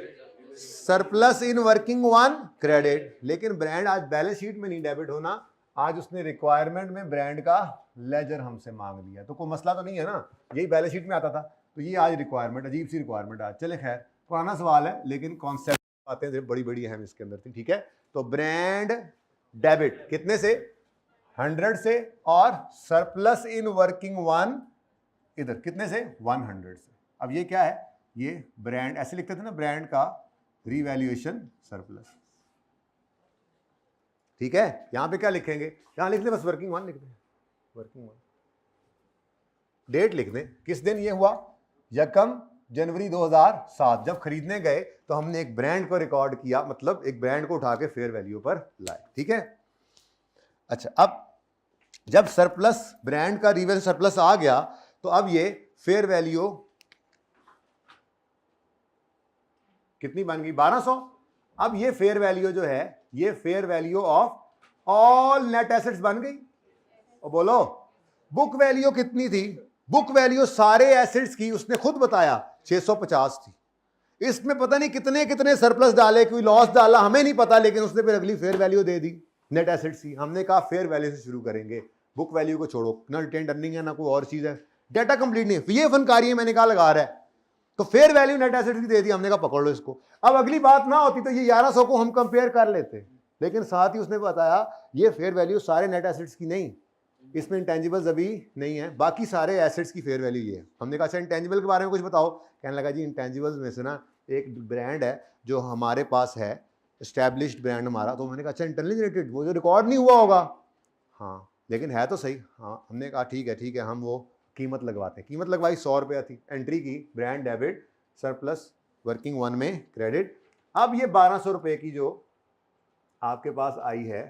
surplus in working 1 credit, लेकिन ब्रांड आज बैलेंस शीट में नहीं डेबिट होना, आज उसने रिक्वायरमेंट में ब्रांड का लेजर हमसे मांग लिया, तो कोई मसला तो नहीं है ना, यही बैलेंस शीट में आता था, तो ये आज रिक्वायरमेंट, अजीब सी रिक्वायरमेंट आज, चले खैर पुराना सवाल है लेकिन कॉन्सेप्ट आते हैं बड़ी बड़ी अहम इसके अंदर थी, ठीक है। तो ब्रांड डेबिट कितने से, 100 से, और सरप्लस इन वर्किंग 1 इधर कितने से, 100 से। अब ये क्या है, ये ब्रांड ऐसे लिखते थे ना, ब्रांड का रीवैल्यूएशन सरप्लस, ठीक है। यहां पे क्या लिखेंगे, यहां लिख दे बस वर्किंग 1 लिख दे, वर्किंग 1, डेट लिख दे, किस दिन ये हुआ, यकम जनवरी 2007, जब खरीदने गए तो हमने एक ब्रांड को रिकॉर्ड किया, मतलब एक ब्रांड को उठा के फेयर वैल्यू पर लाए, ठीक है। अच्छा अब जब सरप्लस, ब्रांड का रीवैल्यू सरप्लस आ गया तो अब ये फेयर वैल्यू कितनी बन गई, 1200। अब ये फेयर वैल्यू जो है, ये fair value of all net assets बन गई। और बोलो बुक वैल्यू कितनी थी, बुक वैल्यू सारे एसेट्स की उसने खुद बताया 650 थी, इसमें पता नहीं कितने कितने सरप्लस डाले, कोई लॉस डाला हमें नहीं पता, लेकिन उसने फिर अगली फेयर वैल्यू दे दी नेट एसेट्स की। हमने कहा फेयर वैल्यू से शुरू करेंगे, बुक वैल्यू को छोड़ो, ना रिटेन अर्निंग है ना कोई और चीज है, डाटा कंप्लीट नहीं, ये फनकारी है, मैंने कहा लगा रहा है, तो फेयर वैल्यू नेट एसेट्स की दे दी, हमने कहा पकड़ लो इसको। अब अगली बात ना होती तो ये 1100 को हम कंपेयर कर लेते, लेकिन साथ ही उसने बताया ये फेयर वैल्यू सारे नेट एसेट्स की नहीं, इसमें इंटेंजिबल्स अभी नहीं है, बाकी सारे एसेट्स की फेयर वैल्यू ये है। हमने कहा अच्छा इंटेंजिबल के बारे में कुछ बताओ, कहने लगा जी इंटेंजिबल्स में से ना एक ब्रांड है जो हमारे पास है, एस्टैब्लिश्ड ब्रांड हमारा, तो मैंने कहा अच्छा इंटरनली जनरेटेड, वो जो रिकॉर्ड नहीं हुआ होगा, हाँ लेकिन है तो सही, हाँ। हमने कहा ठीक है हम वो कीमत लगवाते हैं, कीमत लगवाई 100 रुपया थी, एंट्री की ब्रांड डेबिट सरप्लस वर्किंग 1 में क्रेडिट। अब ये 1200 रुपये की जो आपके पास आई है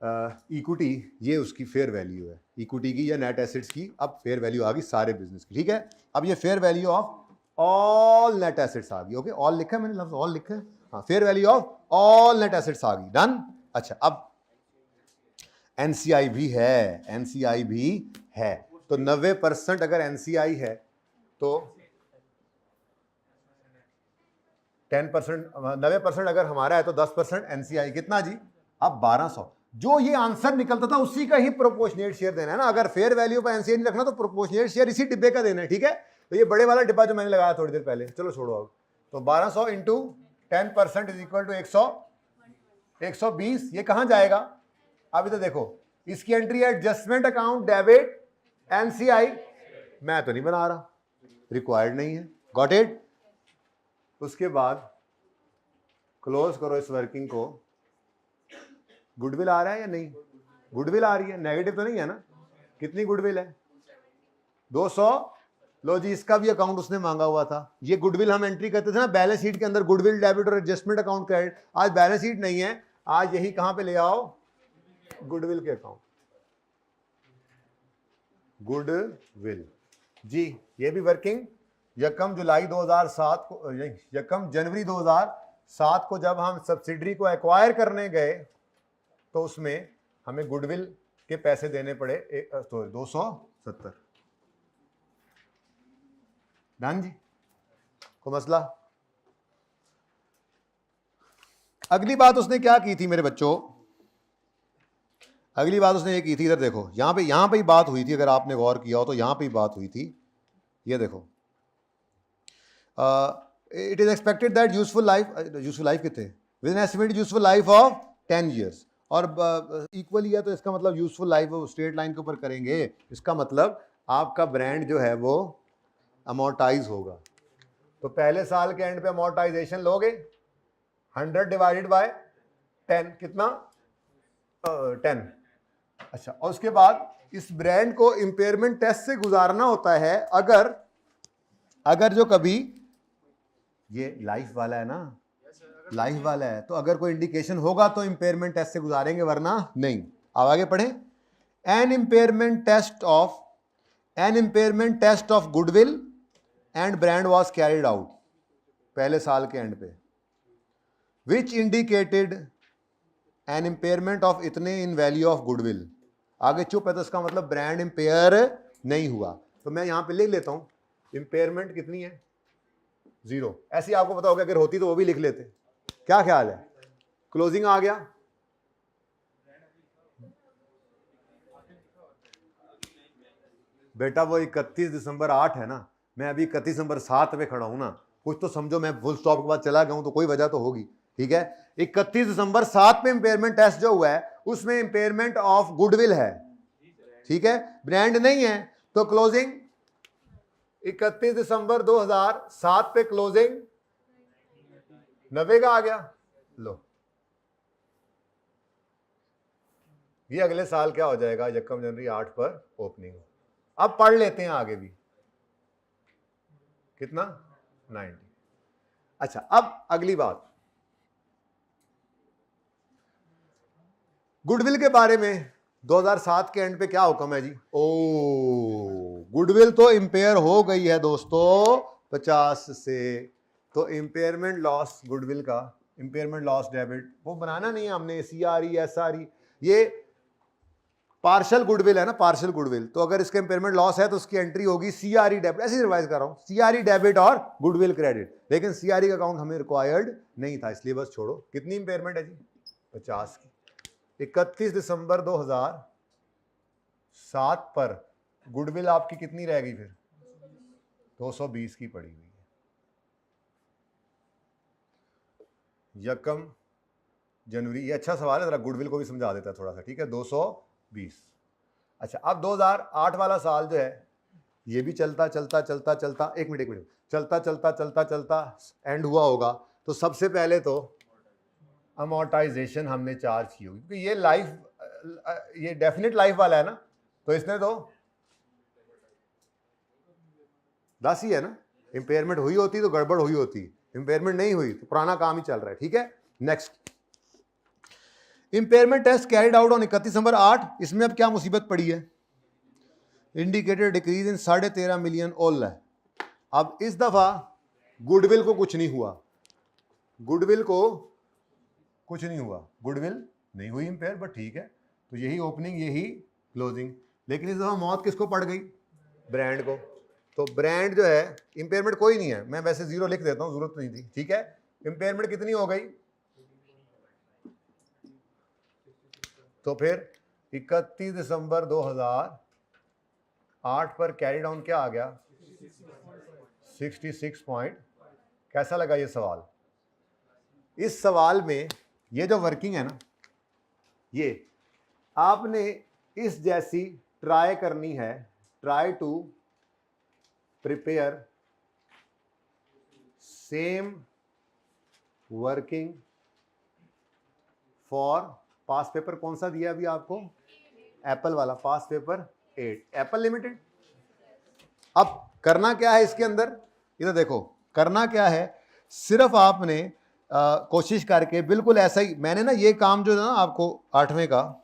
इक्विटी, ये उसकी फेयर वैल्यू है इक्विटी की या नेट एसेट्स की। अब फेयर वैल्यू आ गई सारे बिजनेस की, ठीक है। अब ये fair value of all net assets आ गई, ओके, ऑल लिखा है मैंने, लफ्ज ऑल लिखा है, हाँ, fair value of all net assets आ गई, डन। अच्छा अब एनसीआई भी है, एनसीआई भी है, तो 90% अगर एनसीआई है तो 10%, 90% अगर हमारा है तो 10% एनसीआई, कितना जी, अब 1200। जो ये आंसर निकलता था उसी का ही प्रोपोर्शनेट शेयर देना है ना, अगर फेयर वैल्यू पर एनसीआई नहीं रखना तो प्रोपोर्शनेट शेयर इसी डिब्बे का देना है, ठीक है। तो ये बड़े वाला डिब्बा जो मैंने लगाया थोड़ी देर पहले, चलो छोड़ो अब, तो 1200 इंटू 10% इज इक्वल टू 120, ये कहां जाएगा, अब इधर देखो, इसकी एंट्री है एडजस्टमेंट अकाउंट डेबिट एनसीआई, मैं तो नहीं बना रहा, रिक्वायर्ड नहीं है, गॉट इट। उसके बाद क्लोज करो इस वर्किंग को, गुडविल आ रहा है या नहीं, गुडविल आ रही है, नेगेटिव तो नहीं है ना, कितनी गुडविल है, 200। लो जी इसका भी अकाउंट उसने मांगा हुआ था, ये गुडविल हम एंट्री करते थे ना बैलेंस शीट के अंदर, गुडविल डेबिट और एडजस्टमेंट अकाउंट क्रेडिट, आज बैलेंस शीट नहीं है, आज यही कहां पे ले आओ, गुडविल के अकाउंट, गुडविल, जी, ये भी वर्किंग यकम जुलाई 2007 को, यकम जनवरी 2007 को जब हम सब्सिडरी को एक्वायर करने गए तो उसमें हमें गुडविल के पैसे देने पड़े 270। डन जी, कोई मसला? अगली बात उसने क्या की थी मेरे बच्चों, अगली बात उसने ये की थी, इधर देखो, यहां पे ही बात हुई थी, अगर आपने गौर किया हो तो यहां पे ही बात हुई थी। ये देखो, it is expected that useful life कितने with an estimated useful life of 10 years, और इक्वली है तो इसका मतलब यूजफुल लाइफ स्ट्रेट लाइन के ऊपर करेंगे, इसका मतलब आपका ब्रांड जो है वो अमोर्टाइज होगा। तो पहले साल के एंड पे अमोर्टाइजेशन लोगे 100 डिवाइडेड बाय 10, कितना? 10। अच्छा, और उसके बाद इस ब्रांड को इंपेयरमेंट टेस्ट से गुजारना होता है अगर जो कभी ये लाइफ वाला है ना, लाइफ वाला है, तो अगर कोई इंडिकेशन होगा तो इंपेयरमेंट टेस्ट से गुजारेंगे, वरना नहीं। अब आगे पढ़ें। An impairment test of goodwill and brand was carried out, पहले साल के एंड पे, which indicated an impairment of इतने इन वैल्यू ऑफ गुडविल। आगे चुप है तो इसका मतलब ब्रांड इंपेयर नहीं हुआ। तो मैं यहां पे लिख लेता हूं इंपेयरमेंट कितनी है, 0। ऐसी आपको पता होगा, अगर होती तो वो भी लिख लेते। क्या ख्याल है? क्लोजिंग आ गया? बेटा वो 31 दिसंबर 8 है ना, मैं अभी 31 दिसंबर 7 पे खड़ा हूं ना, कुछ तो समझो, मैं फुल स्टॉप के बाद चला गया हूं तो कोई वजह तो होगी, ठीक है। 31 दिसंबर 7 पे इंपेयरमेंट टेस्ट जो हुआ है उसमें इंपेयरमेंट ऑफ गुडविल है, ठीक है, ब्रांड नहीं है। तो क्लोजिंग 31 दिसंबर 2007 पे क्लोजिंग 90 का आ गया। लो, ये अगले साल क्या हो जाएगा, यकम जनवरी 8 पर ओपनिंग। अब पढ़ लेते हैं आगे भी, कितना? 90। अच्छा, अब अगली बात, गुडविल के बारे में 2007 के एंड पे क्या हुक्म है जी? गुडविल तो इंपेयर हो गई है दोस्तों 50 से, तो इंपेयरमेंट लॉस गुडविल का, इंपेयरमेंट लॉस डेबिट वो बनाना नहीं है हमने, CRE SRE, ये पार्शियल गुडविल है ना, पार्शियल गुडविल। तो अगर इसका इंपेयरमेंट लॉस है तो उसकी एंट्री होगी CRE डेबिट, ऐसे रिवाइज कर रहा हूं, CRE डेबिट और गुडविल क्रेडिट। लेकिन CRE का अकाउंट हमें रिक्वायर्ड नहीं था, इसलिए बस छोड़ो। कितनी इंपेयरमेंट है जी? 50 की। 31 दिसंबर 2007 पर गुडविल आपकी कितनी रह गई फिर? 220 की पड़ी हुई है। यकम जनवरी, ये अच्छा सवाल है, जरा गुडविल को भी समझा देता है थोड़ा सा, ठीक है। 220। अच्छा, अब 2008 वाला साल जो है ये भी चलता एक मिनट चलता एंड हुआ होगा। तो सबसे पहले तो अमोर्टाइजेशन हमने चार्ज की होगी, क्योंकि ये लाइफ, ये डेफिनेट लाइफ वाला है ना, तो इसने तो 10 ही है ना। इंपेयरमेंट हुई होती तो गड़बड़ हुई होती, इंपेयरमेंट नहीं हुई तो पुराना काम ही चल रहा है, ठीक है। Next, impairment test carried out on 31 दिसंबर 8। इसमें अब क्या मुसीबत पड़ी है? इंडिकेटेड डिक्रीज इन 13.5 मिलियन ओल है। अब इस दफा गुडविल को कुछ नहीं हुआ, गुडविल को कुछ नहीं हुआ, गुडविल नहीं हुई इंपेयर, बट ठीक है। तो यही ओपनिंग यही क्लोजिंग, लेकिन इस दफा मौत किसको पड़ गई? ब्रांड को। तो ब्रांड जो है, इंपेयरमेंट कोई नहीं है, मैं वैसे 0 लिख देता हूं, जरूरत नहीं थी, ठीक है। इंपेयरमेंट कितनी हो गई? तो फिर 31 दिसंबर 2008 पर कैरी डाउन क्या आ गया? 66 पॉइंट। कैसा लगा ये सवाल? इस सवाल में ये जो वर्किंग है ना, ये आपने इस जैसी ट्राई करनी है, try to prepare same working for pass paper. कौन सा दिया अभी आपको? एप्पल वाला, पास पेपर 8, एप्पल लिमिटेड। अब करना क्या है इसके अंदर, इधर देखो, करना क्या है, सिर्फ आपने कोशिश करके बिल्कुल ऐसा ही, मैंने ना ये काम जो है ना आपको 8वें का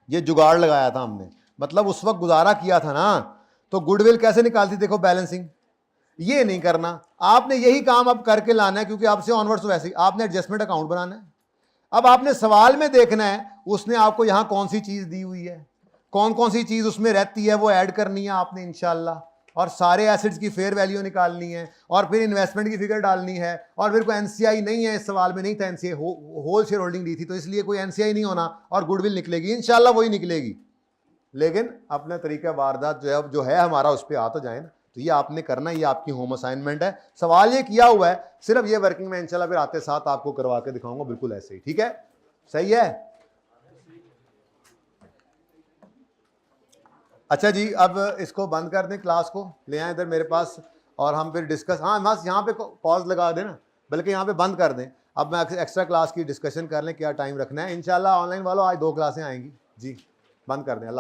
ये जुगाड़ लगाया था हमने, मतलब उस वक्त गुजारा किया था ना, तो गुडविल कैसे निकालती, देखो बैलेंसिंग, ये नहीं करना आपने, यही काम अब करके लाना है, क्योंकि आपसे ऑनवर्ड्स तो वैसे ही आपने एडजस्टमेंट अकाउंट बनाना है। अब आपने सवाल में देखना है उसने आपको यहां कौन सी चीज दी हुई है, कौन कौन सी चीज उसमें रहती है, वो ऐड करनी है आपने इंशाल्लाह, और सारे एसेट्स की फेयर वैल्यू निकालनी है, और फिर इन्वेस्टमेंट की फिगर डालनी है, और फिर कोई एनसीआई नहीं है, इस सवाल में नहीं था एनसीआई, होल शेयर होल्डिंग दी थी, तो इसलिए कोई एनसीआई नहीं होना, और गुडविल निकलेगी इंशाल्लाह, वही निकलेगी। लेकिन अपना तरीका वारदात जो है हमारा उस पर आ तो जाए ना, तो ये आपने करना, ये आपकी होम असाइनमेंट है। सवाल ये किया हुआ है, सिर्फ ये वर्किंग में इंशाल्लाह फिर आते साथ आपको करवा के दिखाऊंगा, बिल्कुल ऐसे ही, ठीक है, सही है। अच्छा जी, अब इसको बंद कर दें, क्लास को ले आए इधर मेरे पास, और हम फिर डिस्कस, हाँ बस यहाँ पे पॉज लगा देना, बल्कि यहाँ पे बंद कर दें, अब मैं एक्स्ट्रा क्लास की डिस्कशन कर लें, क्या टाइम रखना है। इंशाल्लाह ऑनलाइन वालों आज 2 क्लासें आएंगी जी, बंद कर दें। अल्लाह।